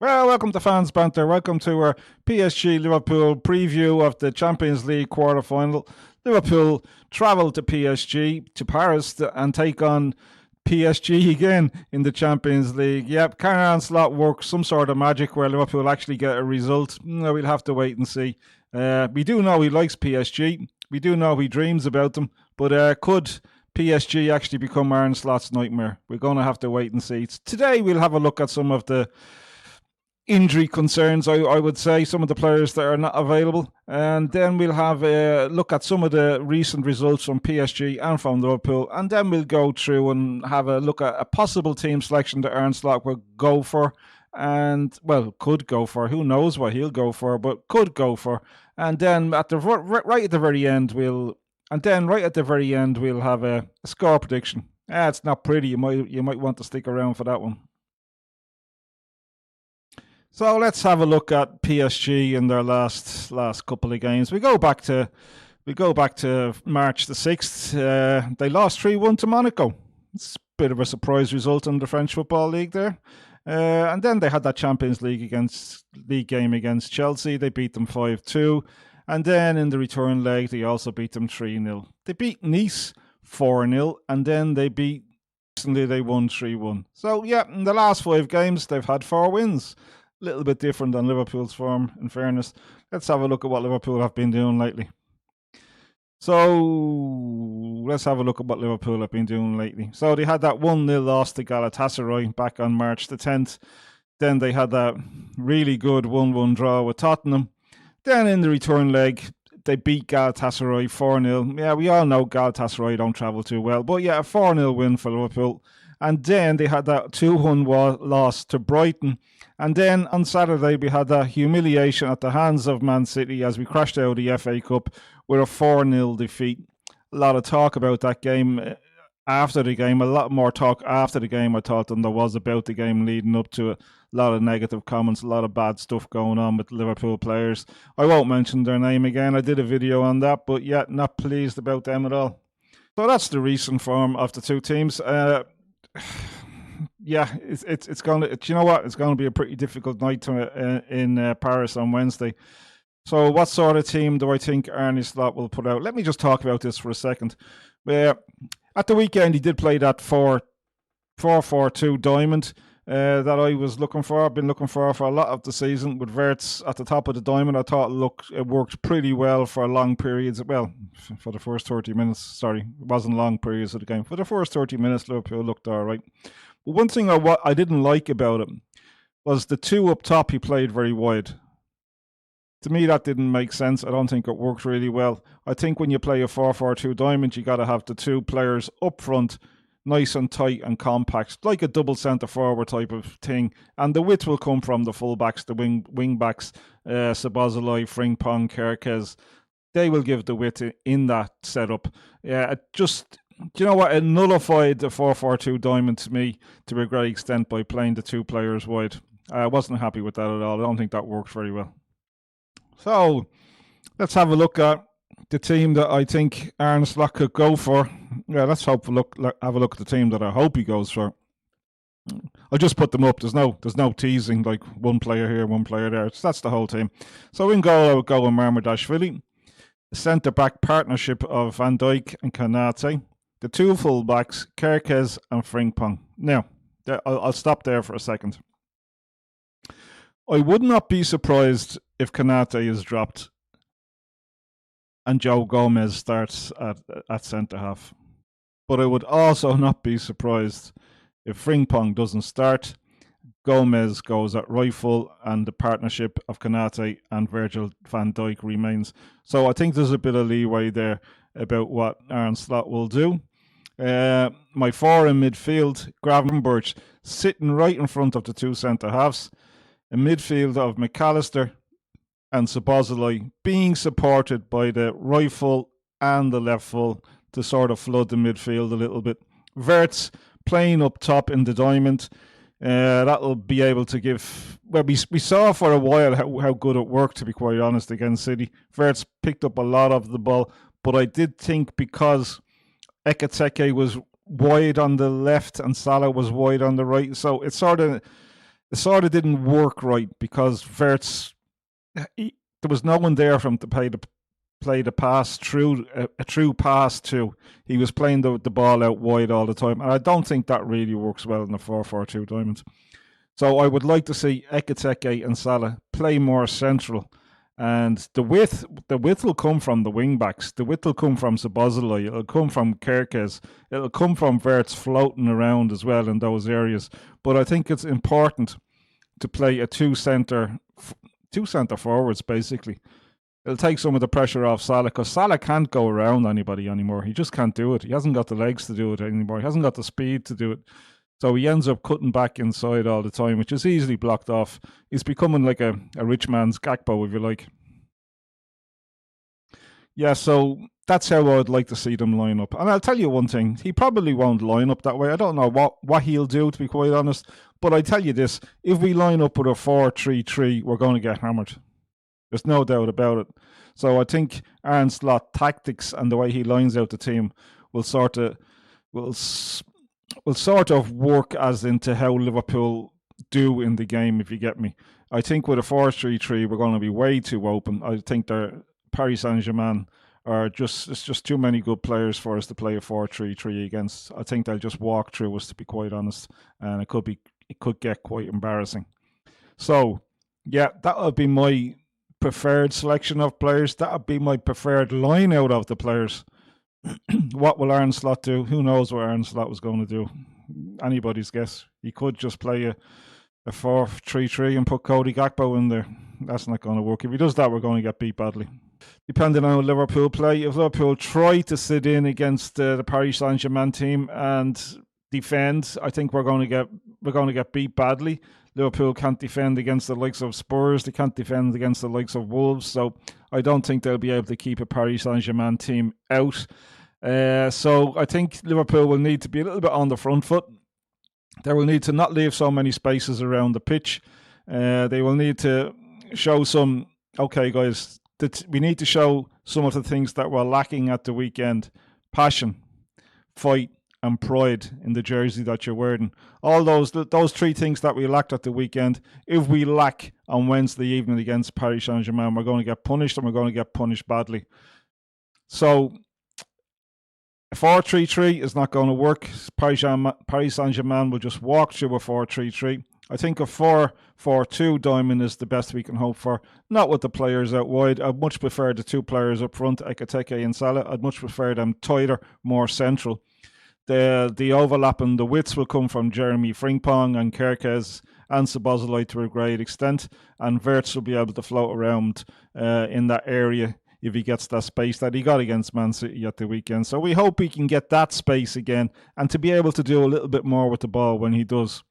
Well, welcome to Fans Banter. Welcome to our PSG Liverpool preview of the Champions League quarter final. Liverpool travel to PSG, to Paris, and take on PSG again in the Champions League. Yep, Arne Slot works some sort of magic where Liverpool actually get a result. We'll have to wait and see. We do know he likes PSG. We do know he dreams about them. But could PSG actually become Arne Slot's nightmare? We're going to have to wait and see. Today we'll have a look at some of the injury concerns, I would say, some of the players that are not available. And then we'll have a look at some of the recent results from PSG and from Liverpool. And then we'll go through and have a look at a possible team selection that Arne Slot will go for. And, well, could go for. Who knows what he'll go for, but could go for. And then at the right at the very end, we'll have a score prediction. It's not pretty. You might want to stick around for that one. So let's have a look at PSG in their last couple of games. We go back to March the 6th. They lost 3-1 to Monaco. It's a bit of a surprise result in the French Football League there. And then they had that Champions League game against Chelsea. They beat them 5-2. And then in the return leg, they also beat them 3-0. They beat Nice 4-0. And then they won 3-1. So, yeah, in the last 5 games, they've had 4 wins. A little bit different than Liverpool's form, in fairness. Let's have a look at what Liverpool have been doing lately. So let's have a look at what Liverpool have been doing lately. So they had that 1-0 loss to Galatasaray back on March the 10th. Then they had that really good 1-1 draw with Tottenham. Then in the return leg, they beat Galatasaray 4-0. Yeah, we all know Galatasaray don't travel too well. But yeah, a 4-0 win for Liverpool. And then they had that 2-1 loss to Brighton. And then on Saturday, we had that humiliation at the hands of Man City as we crashed out of the FA Cup with a 4-0 defeat. A lot of talk about that game after the game. A lot more talk after the game, I thought, than there was about the game leading up to it. A lot of negative comments, a lot of bad stuff going on with Liverpool players. I won't mention their name again. I did a video on that, but yeah, not pleased about them at all. So that's the recent form of the two teams. Yeah, it's going to. You know what? It's going to be a pretty difficult night in Paris on Wednesday. So, what sort of team do I think Arne Slot will put out? Let me just talk about this for a second. At the weekend, he did play that 4-4-2 diamond that I was looking for. I've been looking for a lot of the season with Wirtz at the top of the diamond. I thought it worked pretty well for long periods. Well, for the first 30 minutes. Sorry, it wasn't long periods of the game. For the first 30 minutes, Liverpool looked all right. But one thing I didn't like about him was the two up top. He played very wide. To me, that didn't make sense. I don't think it worked really well. I think when you play a 4-4-2 diamond, you got to have the two players up front nice and tight and compact, like a double centre forward type of thing. And the width will come from the full-backs, the wing backs, Szoboszlai, Frimpong, Kerkez. They will give the width in that setup. Yeah, do you know what? It nullified the 4-4-2 diamond to me to a great extent by playing the two players wide. I wasn't happy with that at all. I don't think that worked very well. So let's have a look at the team that I think Arne Slot could go for. Yeah, let's have a look at the team that I hope he goes for. I'll just put them up. There's no teasing like one player here, one player there. That's the whole team. So in goal, I would go with Marmardashvili. The centre-back partnership of Van Dijk and Konate. The two full-backs, Kerkez and Frimpong. Now, I'll stop there for a second. I would not be surprised if Konate is dropped and Joe Gomez starts at centre-half. But I would also not be surprised if Frimpong doesn't start, Gomez goes at right full, and the partnership of Konate and Virgil van Dijk remains. So I think there's a bit of leeway there about what Arne Slot will do. My four in midfield, Gravenberch sitting right in front of the two centre-halves. A midfield of McAllister and Szoboszlai being supported by the right full and the left full to sort of flood the midfield a little bit. Wirtz playing up top in the diamond. That'll be able to give... Well, we saw for a while how good it worked, to be quite honest, against City. Wirtz picked up a lot of the ball, but I did think because Ekitike was wide on the left and Salah was wide on the right, so it sort of it sort of didn't work right because Verts, there was no one there for him to play the pass through a true pass to. He was playing the ball out wide all the time, and I don't think that really works well in the 4-4-2 diamond. So I would like to see Ekitike and Salah play more central. And the width will come from the wing backs. The width will come from Szoboszlai. It'll come from Kerkez. It'll come from Verts floating around as well in those areas. But I think it's important to play a two centre forwards basically. It'll take some of the pressure off Salah because Salah can't go around anybody anymore. He just can't do it. He hasn't got the legs to do it anymore. He hasn't got the speed to do it. So he ends up cutting back inside all the time, which is easily blocked off. He's becoming like a rich man's Gakpo, if you like. Yeah, so that's how I'd like to see them line up. And I'll tell you one thing, he probably won't line up that way. I don't know what he'll do, to be quite honest. But I tell you this, if we line up with a 4-3-3, we're going to get hammered. There's no doubt about it. So I think Arne Slot tactics and the way he lines out the team will sort of work as into how Liverpool do in the game, if you get me. I think with a 4-3-3, we're going to be way too open. I think Paris Saint-Germain it's just too many good players for us to play a 4-3-3 against. I think they'll just walk through us, to be quite honest, and it could get quite embarrassing. So, yeah, that would be my preferred selection of players. That would be my preferred line out of the players. What will Arne Slot do? Who knows what Arne Slot was going to do? Anybody's guess. He could just play a 4-3-3 and put Cody Gakpo in there. That's not going to work. If he does that, we're going to get beat badly. Depending on how Liverpool play, if Liverpool try to sit in against the Paris Saint-Germain team and defend, I think we're going to get beat badly. Liverpool can't defend against the likes of Spurs. They can't defend against the likes of Wolves. So I don't think they'll be able to keep a Paris Saint-Germain team out. So I think Liverpool will need to be a little bit on the front foot. They will need to not leave so many spaces around the pitch. They will need to show some, okay guys, we need to show some of the things that were lacking at the weekend. Passion, fight, and pride in the jersey that you're wearing. All those three things that we lacked at the weekend, if we lack on Wednesday evening against Paris Saint-Germain, we're going to get punished, and we're going to get punished badly. So, 4-3-3 is not going to work. Paris Saint-Germain will just walk through a 4-3-3. I think a 4-4-2 diamond is the best we can hope for. Not with the players out wide. I'd much prefer the two players up front, Ekitike and Salah. I'd much prefer them tighter, more central. The overlap and the widths will come from Jeremy Frimpong and Kerkez and Szoboszlai to a great extent. And Verts will be able to float around in that area if he gets that space that he got against Man City at the weekend. So we hope he can get that space again and to be able to do a little bit more with the ball when he does.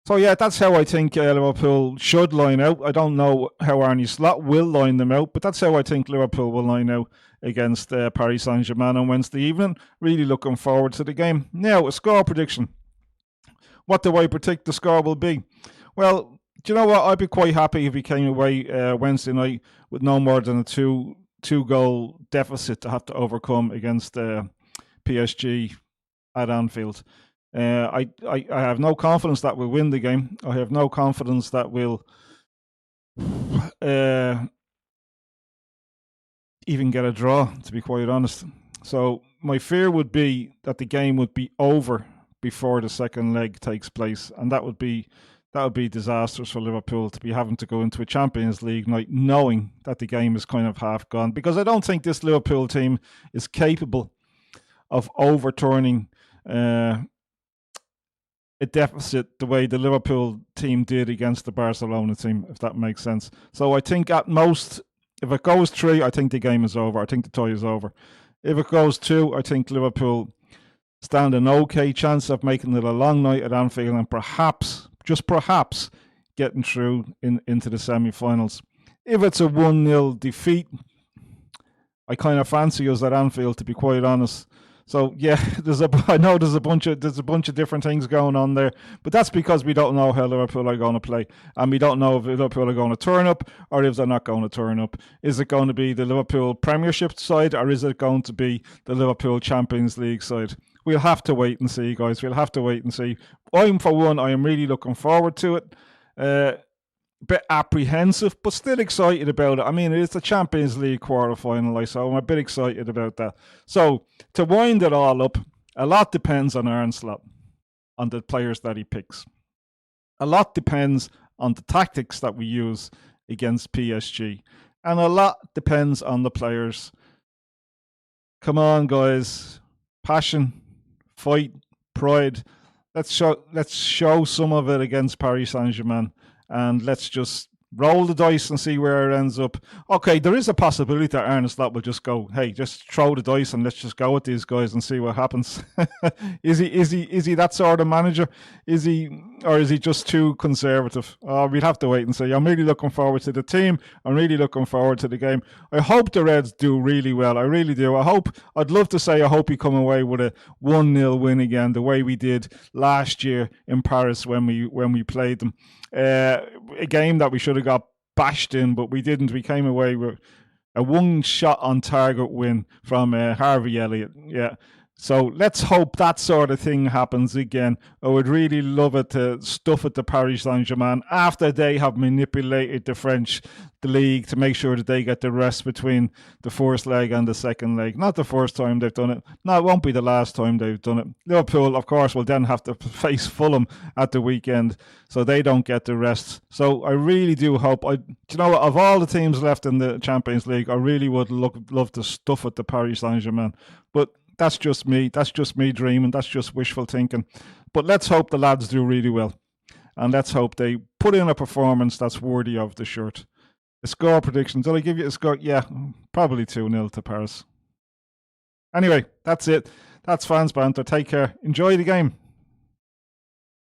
So yeah, that's how I think Liverpool should line out. I don't know how Arne Slot will line them out, but that's how I think Liverpool will line out against Paris Saint-Germain on Wednesday evening. Really looking forward to the game. Now, a score prediction. What do I predict the score will be? Well, do you know what? I'd be quite happy if we came away Wednesday night with no more than a two-goal deficit to have to overcome against PSG at Anfield. I have no confidence that we'll win the game. I have no confidence that we'll even get a draw, to be quite honest. So my fear would be that the game would be over before the second leg takes place, and that would be disastrous for Liverpool to be having to go into a Champions League night knowing that the game is kind of half gone. Because I don't think this Liverpool team is capable of overturning a deficit the way the Liverpool team did against the Barcelona team, if that makes sense. So I think at most, if it goes 3, I think the game is over. I think the tie is over. If it goes 2, I think Liverpool stand an okay chance of making it a long night at Anfield and perhaps, just perhaps, getting through into the semi-finals. If it's a 1-0 defeat, I kind of fancy us at Anfield, to be quite honest. So yeah, I know there's a bunch of different things going on there, but that's because we don't know how Liverpool are going to play, and we don't know if Liverpool are going to turn up or if they're not going to turn up. Is it going to be the Liverpool Premiership side, or is it going to be the Liverpool Champions League side? we'll have to wait and see, guys. We'll have to wait and see. For one, I am really looking forward to it. Bit apprehensive, but still excited about it. I mean, it's the Champions League quarter-final, so I'm a bit excited about that. So, to wind it all up, a lot depends on Arne Slot, on the players that he picks. A lot depends on the tactics that we use against PSG. And a lot depends on the players. Come on, guys. Passion, fight, pride. Let's show some of it against Paris Saint-Germain. And let's just roll the dice and see where it ends up. Okay, there is a possibility that Arne Slot will just go, hey, just throw the dice and let's just go with these guys and see what happens. Is he that sort of manager? Is he just too conservative? We'd have to wait and see. I'm really looking forward to the team. I'm really looking forward to the game. I hope the Reds do really well. I really do. I'd love to say I hope we come away with a 1-0 win again, the way we did last year in Paris when we played them. A game that we should have got bashed in, but we didn't. We came away with a one-shot on target win from Harvey Elliott. Yeah. So let's hope that sort of thing happens again. I would really love it to stuff at the Paris Saint-Germain after they have manipulated the league to make sure that they get the rest between the first leg and the second leg. Not the first time they've done it. No, it won't be the last time they've done it. Liverpool, of course, will then have to face Fulham at the weekend, so they don't get the rest. So I really do hope. Of all the teams left in the Champions League, I really would love to stuff at the Paris Saint-Germain. But that's just me. That's just me dreaming. That's just wishful thinking. But let's hope the lads do really well. And let's hope they put in a performance that's worthy of the shirt. A score prediction. Did I give you a score? Yeah, probably 2-0 to Paris. Anyway, that's it. That's Fans Banter. Take care. Enjoy the game.